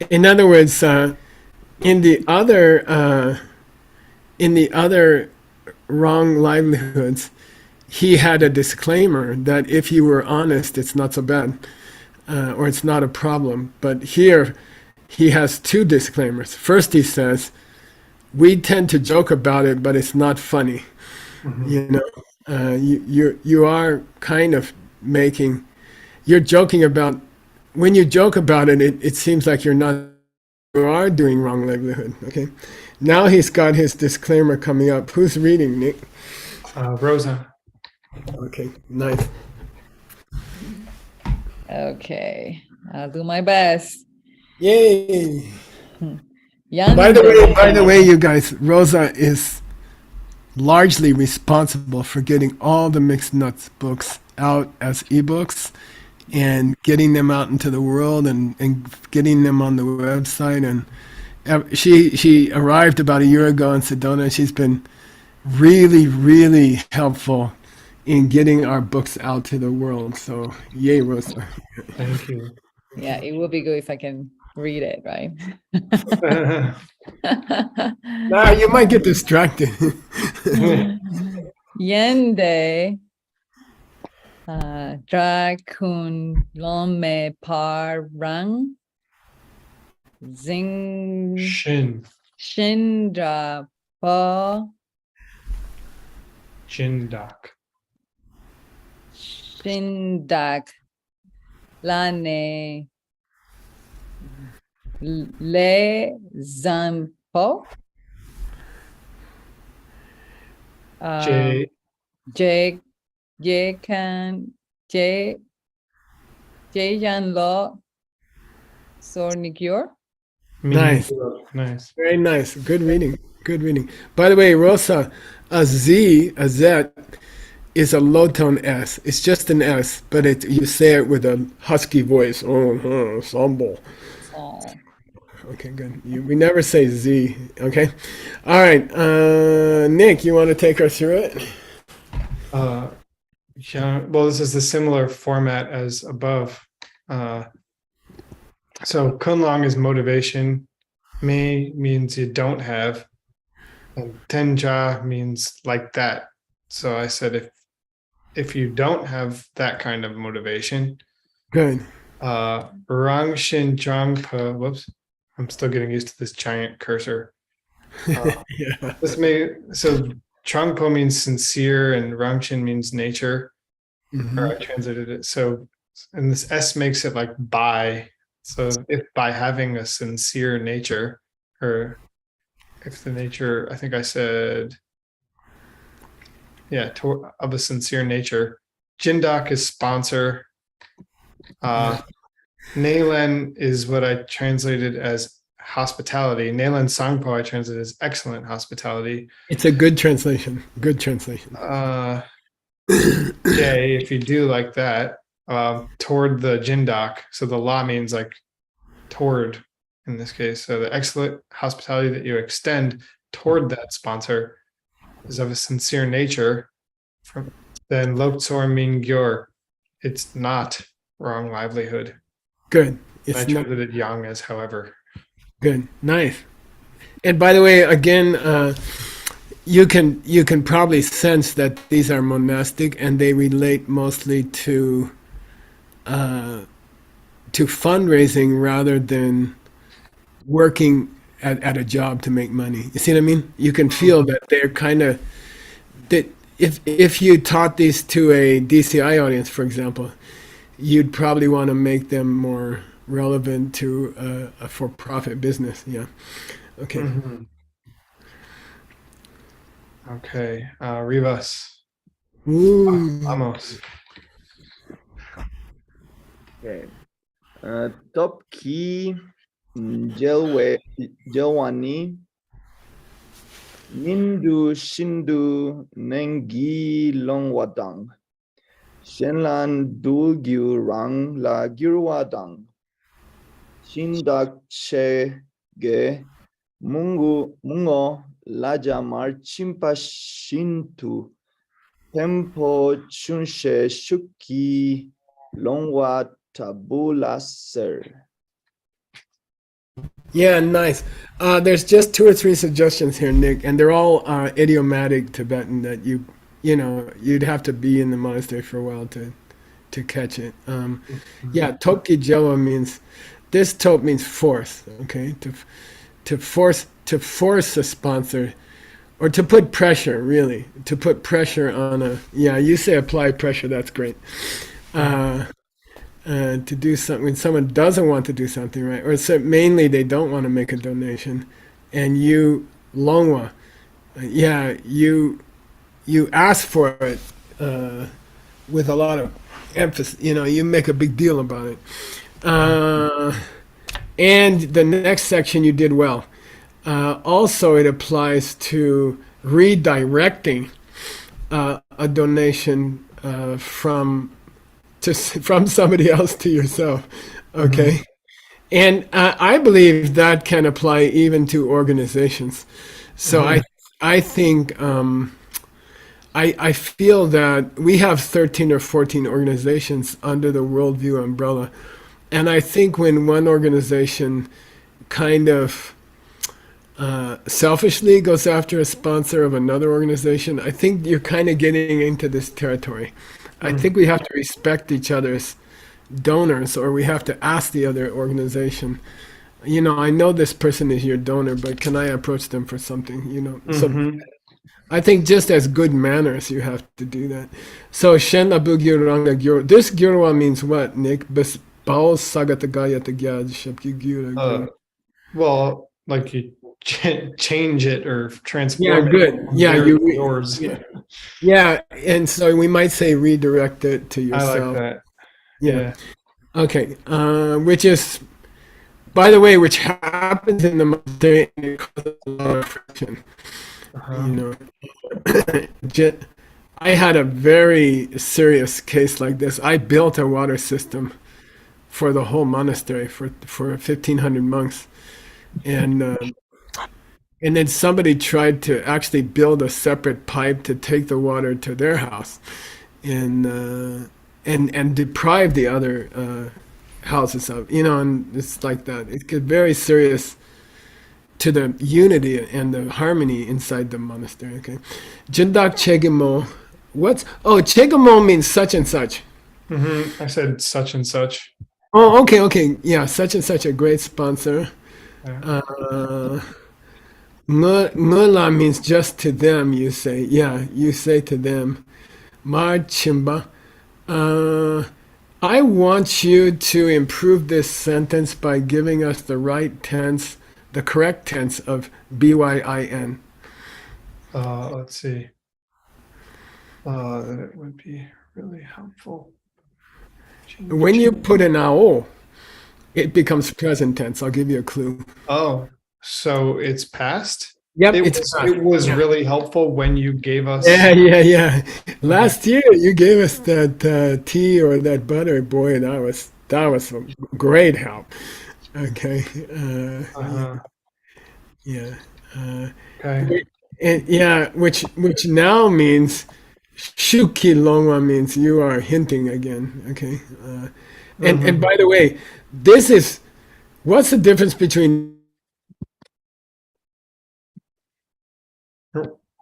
Speaker 6: In other words, in the other wrong livelihoods, he had a disclaimer that if you were honest, it's not so bad, or it's not a problem. But here, he has two disclaimers. First, he says, "We tend to joke about it, but it's not funny." You know, you are kind of you're joking about. When you joke about it, it seems like you are doing wrong livelihood. Okay. Now he's got his disclaimer coming up. Who's reading, Nick?
Speaker 1: Rosa.
Speaker 6: Okay, nice.
Speaker 11: Okay, I'll do my best.
Speaker 6: Yay!
Speaker 11: Yande.
Speaker 6: By the way, you guys, Rosa is largely responsible for getting all the Mixed Nuts books out as ebooks and getting them out into the world and getting them on the website. And she arrived about a year ago in Sedona. She's been really, really helpful in getting our books out to the world. So yay, Rosa.
Speaker 1: Thank you.
Speaker 11: Yeah, it would be good if I can read it, right?
Speaker 6: Nah, you might get distracted.
Speaker 11: Yende Drakun Lome Parang Zing Shindra Pa
Speaker 1: Jindak.
Speaker 11: Shindak Lane Le Zampo
Speaker 1: J.
Speaker 11: J Kan J Jan Lo Sornikur.
Speaker 6: Nice.
Speaker 1: Nice.
Speaker 6: Very nice. Good reading. Good reading. By the way, Rosa, a Z is a low tone S. It's just an S, but you say it with a husky voice. Oh, Sambo.
Speaker 11: Oh.
Speaker 6: Okay, good. We never say Z. Okay. All right. Nick, you want to take us through it?
Speaker 1: Yeah. Well, this is the similar format as above. So kunlong is motivation. Me means you don't have. And tenja means like that. So I said if you don't have that kind of motivation,
Speaker 6: good.
Speaker 1: Rangshin Jangpa, whoops, I'm still getting used to this giant cursor.
Speaker 6: Yeah.
Speaker 1: So Changpo means sincere and Rangshin means nature. Or I translated it. So, and this S makes it like by. So if by having a sincere nature, or if the nature, I think I said, yeah, of a sincere nature. Jindak is sponsor. Nalen is what I translated as hospitality. Nalen Sangpo I translated as excellent hospitality.
Speaker 6: It's a good translation. Good translation.
Speaker 1: J, if you do like that, toward the Jindak. So the law means like toward in this case. So the excellent hospitality that you extend toward that sponsor is of a sincere nature. Then Loktsor Mingyur, it's not wrong livelihood.
Speaker 6: Good.
Speaker 1: I translated yang as however.
Speaker 6: Good. Nice. And by the way, again, you can probably sense that these are monastic and they relate mostly to fundraising rather than working at a job to make money. You see what I mean? You can feel that they're kind of that if you taught these to a DCI audience, for example, you'd probably want to make them more relevant to a for-profit business. Yeah. Okay.
Speaker 1: Mm-hmm. Okay. Rivas. Vamos.
Speaker 12: Okay. Top key Jelwani Nindu Shindu Nengi Longwadang Shenlan Dugyu Rang La Gyurwadang Shindak She Ge Mungo Lajamar Chimpa Shintu Tempo Chunshe Shuki Longwa tabula ser.
Speaker 6: Yeah, nice. There's just 2 or 3 suggestions here, Nick, and they're all idiomatic Tibetan that you'd have to be in the monastery for a while to catch it. Yeah, Toki Jawa means this top means force. Okay, to force a sponsor, or to put pressure. Really, to put pressure on a. Yeah, you say apply pressure. That's great. To do something when someone doesn't want to do something, right? Or so mainly they don't want to make a donation, and you longwa, you ask for it with a lot of emphasis. You make a big deal about it. And the next section you did well. Also, it applies to redirecting a donation from somebody else to yourself. Okay. And I believe that can apply even to organizations. So I think I feel that we have 13 or 14 organizations under the Worldview umbrella. And I think when one organization kind of selfishly goes after a sponsor of another organization, I think you're kind of getting into this territory. I think we have to respect each other's donors, or we have to ask the other organization, I know this person is your donor, but can I approach them for something, So I think just as good manners, you have to do that. So, Shen Abu Gyuranga Gyur. This Gyurwa means what, Nick? Bao Sagatagaya Gyura.
Speaker 1: Well, like you change it or transform
Speaker 6: Yeah, good. Yeah,
Speaker 1: yours.
Speaker 6: Yeah, and so we might say redirect it to
Speaker 1: I
Speaker 6: yourself.
Speaker 1: like that.
Speaker 6: Yeah. Okay. Which is, by the way, which happens in the monastery, and it causes a lot of friction. I had a very serious case like this. I built a water system for the whole monastery for 1,500 monks, and then somebody tried to actually build a separate pipe to take the water to their house, and deprive the other houses of, and it's like that. It gets very serious to the unity and the harmony inside the monastery. Okay, Jindak Chegimo. Chegimo means such and such.
Speaker 1: I said such and such.
Speaker 6: Oh, okay. Yeah, such and such a great sponsor. Ngula means just to them, you say. Yeah, you say to them. Mar Chimba. I want you to improve this sentence by giving us the right tense, the correct tense of BYIN.
Speaker 1: Let's see. That would be really helpful.
Speaker 6: When you put an AO, it becomes present tense. I'll give you a clue.
Speaker 1: Oh, so it's past?
Speaker 6: Yep,
Speaker 1: it was really helpful when you gave us.
Speaker 6: Yeah. Last year you gave us that tea or that butter. Boy, that was a great help. Okay. Yeah.
Speaker 1: Okay.
Speaker 6: And yeah, which now means shuki longwa means you are hinting again. Okay. And by the way, what's the difference between?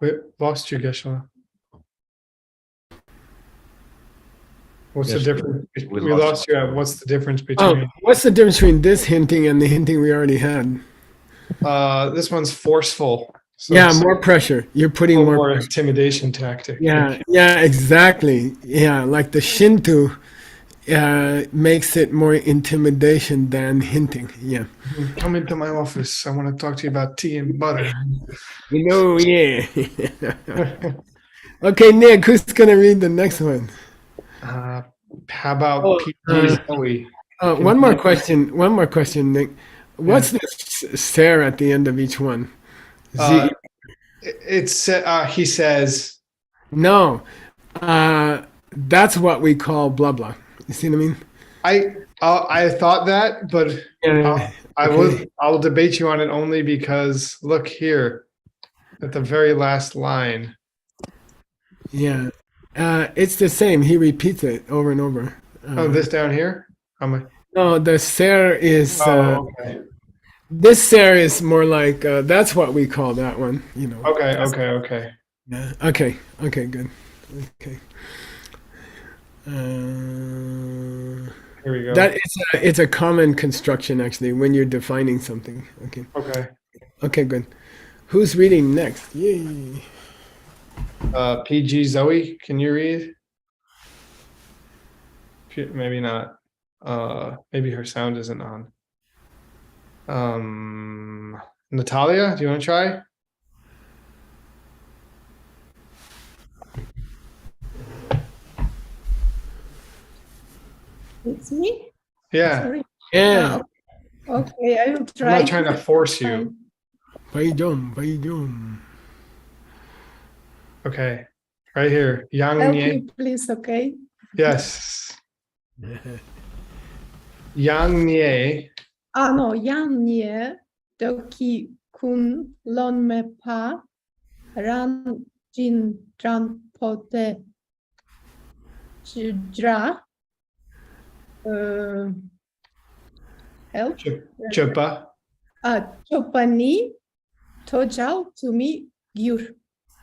Speaker 1: Wait, lost you, Geshe. What's the difference? We lost you at what's the difference between?
Speaker 6: What's the difference between this hinting and the hinting we already had?
Speaker 1: This one's forceful. So
Speaker 6: yeah, more pressure. You're putting more pressure.
Speaker 1: Intimidation tactic.
Speaker 6: Yeah, exactly. Yeah, like the Shinto makes it more intimidation than hinting. Yeah.
Speaker 1: Come into my office. I want to talk to you about tea and butter.
Speaker 6: Yeah. Okay, Nick, who's gonna read the next one?
Speaker 1: How about PG Zoe?
Speaker 6: One more question, Nick. What's this Sarah at the end of each one?
Speaker 1: He says.
Speaker 6: No, that's what we call blah blah. You see what I mean?
Speaker 1: I thought that, but I'll debate you on it only because look here at the very last line.
Speaker 6: Yeah, it's the same. He repeats it over and over.
Speaker 1: This down here.
Speaker 6: No, the ser is
Speaker 1: okay.
Speaker 6: this ser is more like that's what we call that one. You know.
Speaker 1: Okay.
Speaker 6: Yeah. Okay. Okay. Good. Okay.
Speaker 1: Here we go.
Speaker 6: That it's a common construction actually when you're defining something. Okay.
Speaker 1: Okay.
Speaker 6: Okay. Good. Who's reading next? Yay.
Speaker 1: PG Zoe, can you read? Maybe not. Maybe her sound isn't on. Natalia, do you want to try?
Speaker 8: It's me?
Speaker 1: Yeah.
Speaker 8: Sorry.
Speaker 6: Yeah.
Speaker 8: Okay, I will
Speaker 1: I'm
Speaker 8: try.
Speaker 1: not trying to force you.
Speaker 6: Baidong.
Speaker 1: Okay. Right here. Yang
Speaker 8: Help
Speaker 1: Nie.
Speaker 8: me, please, okay?
Speaker 1: Yes. Yang Nie.
Speaker 8: No, Jan nie, doki kun lon me pa, ran jin dran pote dra. Help.
Speaker 1: Chupa.
Speaker 8: Chopani tojal to me gyur.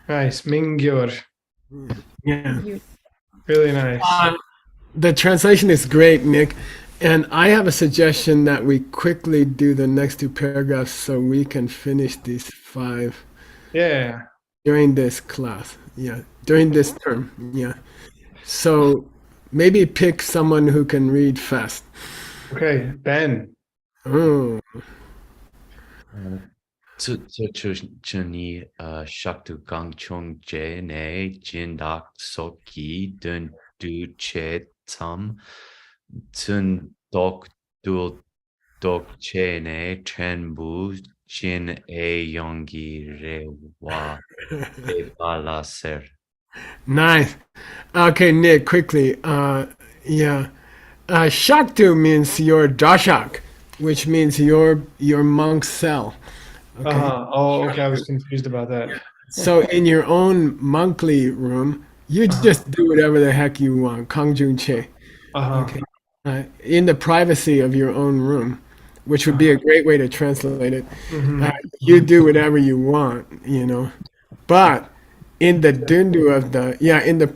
Speaker 1: Nice. Mingyur.
Speaker 6: Yeah.
Speaker 1: Really nice.
Speaker 6: The translation is great, Nick. And I have a suggestion that we quickly do the next 2 paragraphs so we can finish these 5
Speaker 1: Yeah.
Speaker 6: during this class. Yeah, during this term. Yeah. So maybe pick someone who can read fast.
Speaker 1: Okay. Ben.
Speaker 6: Oh.
Speaker 9: Chuni Shaktu Gang Chung Je Ne Jindak Soki Dun Du Che Tam Tun Dok Dul Dok Che Ne Chen Bu Jin E Yongi Rewa Bala Ser.
Speaker 6: Nice. Okay, Nick, quickly. Yeah. Shaktu means your dashak, which means your monk cell. Okay.
Speaker 1: Oh, okay. I was confused about that.
Speaker 6: So in your own monkly room, you just do whatever the heck you want. Kangjun Che. Okay. In the privacy of your own room, which would be a great way to translate it. You do whatever you want, you know. But in the dundu of in the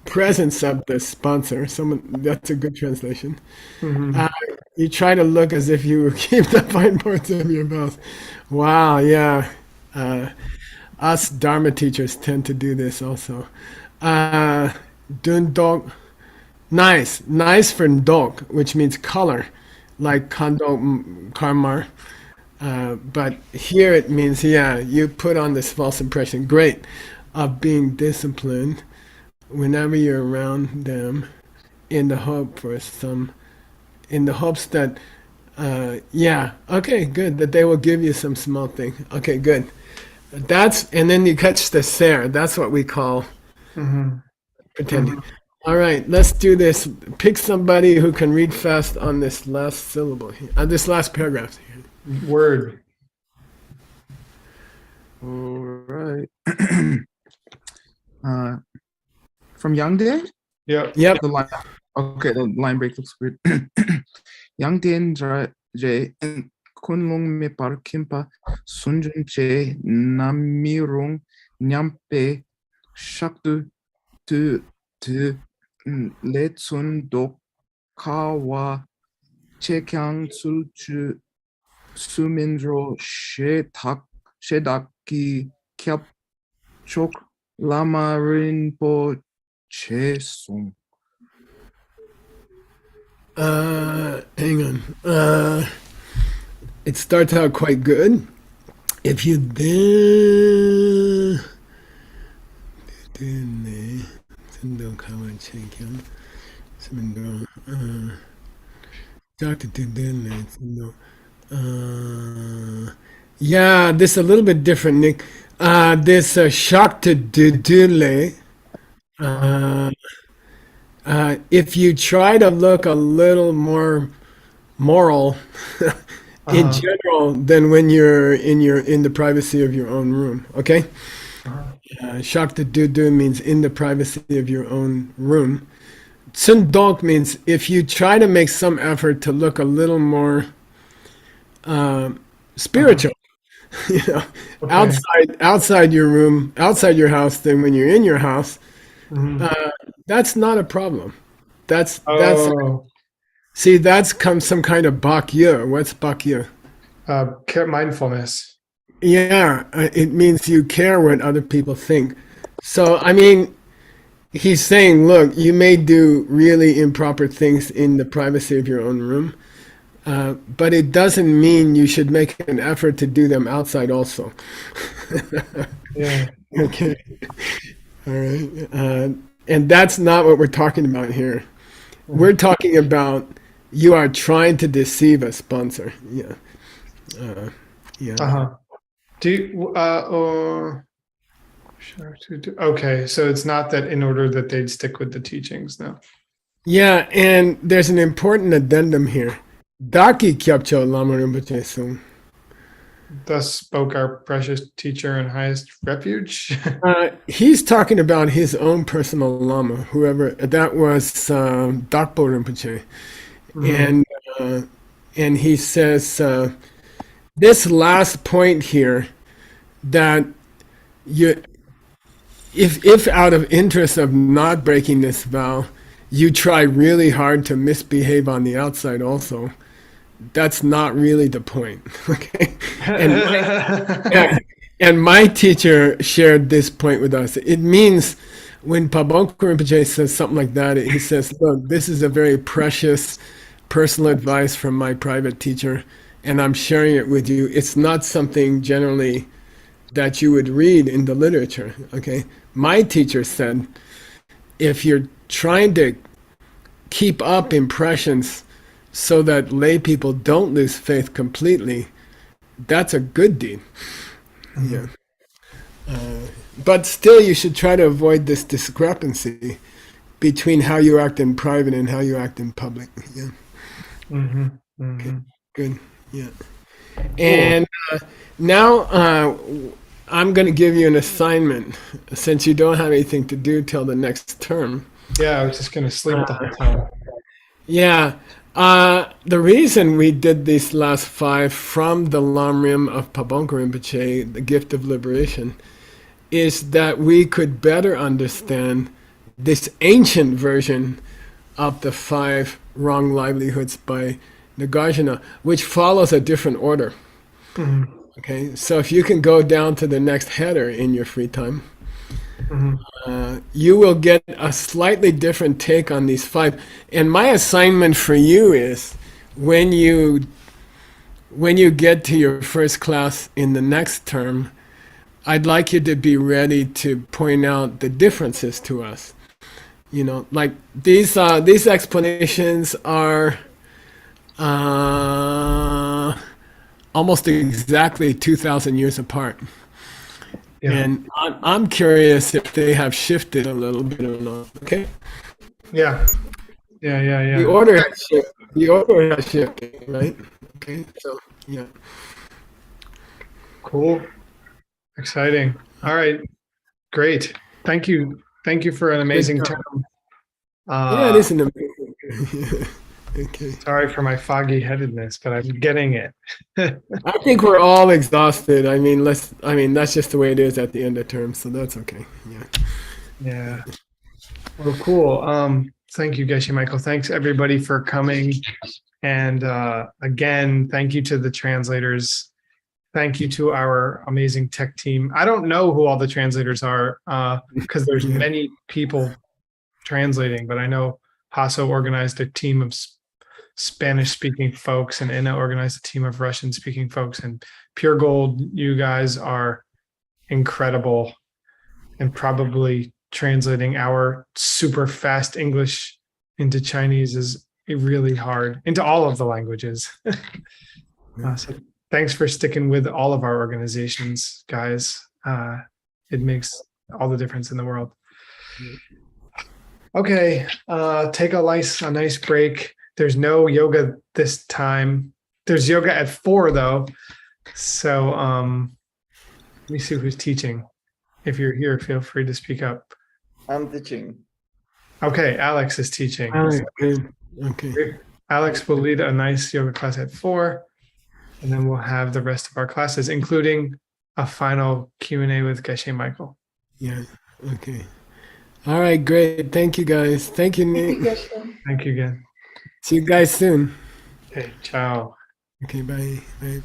Speaker 6: presence of the sponsor, that's a good translation. You try to look as if you keep the fine parts of your mouth. Wow, yeah. Us Dharma teachers tend to do this also. Dundok, nice for ndok, which means color, like kandok karmar. But here it means, you put on this false impression, great, of being disciplined whenever you're around them in the hopes that, okay, good, that they will give you some small thing. Okay, good. And then you catch the ser. That's what we call pretending. All right, let's do this. Pick somebody who can read fast on this last syllable here, this last paragraph here.
Speaker 1: Word.
Speaker 2: All right. From Yangdian?
Speaker 1: Yep.
Speaker 2: The line. Okay, the line break looks weird. Yangdian J and Kunlung me par kimpa sunjun che namirung nyampe shaktu tu letsun dok kawa chekyang sulchu sumindro shedaki kyap chok lama rinpo che sung.
Speaker 6: Hang on. It starts out quite good. If you yeah, this is a little bit different, Nick. This shock to dudule. If you try to look a little more moral in general than when you're in the privacy of your own room, okay? Shock to do means in the privacy of your own room. Sundok means if you try to make some effort to look a little more spiritual, you know,
Speaker 1: Okay.
Speaker 6: outside your room, outside your house than when you're in your house,
Speaker 1: Mhm.
Speaker 6: that's not a problem. That's
Speaker 1: Oh,
Speaker 6: see, that's some kind of bakya. What's bakya?
Speaker 1: mindfulness.
Speaker 6: Yeah, it means you care what other people think. So, I mean, he's saying, look, you may do really improper things in the privacy of your own room, but it doesn't mean you should make an effort to do them outside also.
Speaker 1: Yeah.
Speaker 6: Okay. All right. And that's not what we're talking about here. We're talking about you are trying to deceive a sponsor. Yeah. Yeah.
Speaker 1: Uh-huh. Do you, sure to do. Okay, so it's not that in order that they'd stick with the teachings, no.
Speaker 6: Yeah, and there's an important addendum here. Daki kyapcho lama rinpoche sung.
Speaker 1: Thus spoke our precious teacher and highest refuge.
Speaker 6: He's talking about his own personal lama, whoever that was, Dakpo Rinpoche, and he says this last point here that you, if out of interest of not breaking this vow, you try really hard to misbehave on the outside also. That's not really the point. Okay. And my teacher shared this point with us. It means when Pabonko Rinpoche says something like that, he says, look, this is a very precious personal advice from my private teacher, and I'm sharing it with you. It's not something generally that you would read in the literature. Okay. My teacher said, if you're trying to keep up impressions so that lay people don't lose faith completely, that's a good deed. Yeah. But still, you should try to avoid this discrepancy between how you act in private and how you act in public. Yeah. Okay. Good. Yeah. And now I'm going to give you an assignment since you don't have anything to do till the next term.
Speaker 1: Yeah, I was just going to sleep the whole time.
Speaker 6: Yeah. The reason we did these last 5 from the Lamrim of Pabonko Rinpoche, the gift of liberation, is that we could better understand this ancient version of the 5 wrong livelihoods by Nagarjuna, which follows a different order. Okay, so if you can go down to the next header in your free time, you will get a slightly different take on these 5. And my assignment for you is when you get to your first class in the next term, I'd like you to be ready to point out the differences to us. You know, like these explanations are almost exactly 2,000 years apart. Yeah. And I'm curious if they have shifted a little bit or not. Okay.
Speaker 1: Yeah.
Speaker 6: The order has shifted. The order has shifted, right? Okay. So yeah.
Speaker 1: Cool. Exciting. All right. Great. Thank you. Thank you for an amazing term.
Speaker 6: Yeah, it is an amazing. Okay.
Speaker 1: Sorry for my foggy headedness, but I'm getting it.
Speaker 6: I think we're all exhausted. I mean, that's just the way it is at the end of term, so that's okay. Yeah.
Speaker 1: Yeah. Well, cool. Thank you, Geshe Michael. Thanks everybody for coming. And again, thank you to the translators. Thank you to our amazing tech team. I don't know who all the translators are because there's many people translating, but I know Hasso organized a team of Spanish-speaking folks, and Inna organized a team of Russian-speaking folks. And Pure Gold, you guys are incredible, and probably translating our super fast English into Chinese is really hard, into all of the languages. So thanks for sticking with all of our organizations, guys. It makes all the difference in the world. Okay, take a nice break. There's no yoga this time. There's yoga at 4 though. So let me see who's teaching. If you're here, feel free to speak up.
Speaker 12: I'm teaching.
Speaker 1: Okay, Alex is teaching.
Speaker 6: All right, good. Okay.
Speaker 1: Alex will lead a nice yoga class at 4, and then we'll have the rest of our classes, including a final Q&A with Geshe Michael.
Speaker 6: Yeah. Okay. All right, great. Thank you guys. Thank you,
Speaker 5: Thank you,
Speaker 6: Nick.
Speaker 5: Geshe.
Speaker 1: Thank you again.
Speaker 6: See you guys soon.
Speaker 1: Okay, ciao.
Speaker 6: Okay, bye. Bye.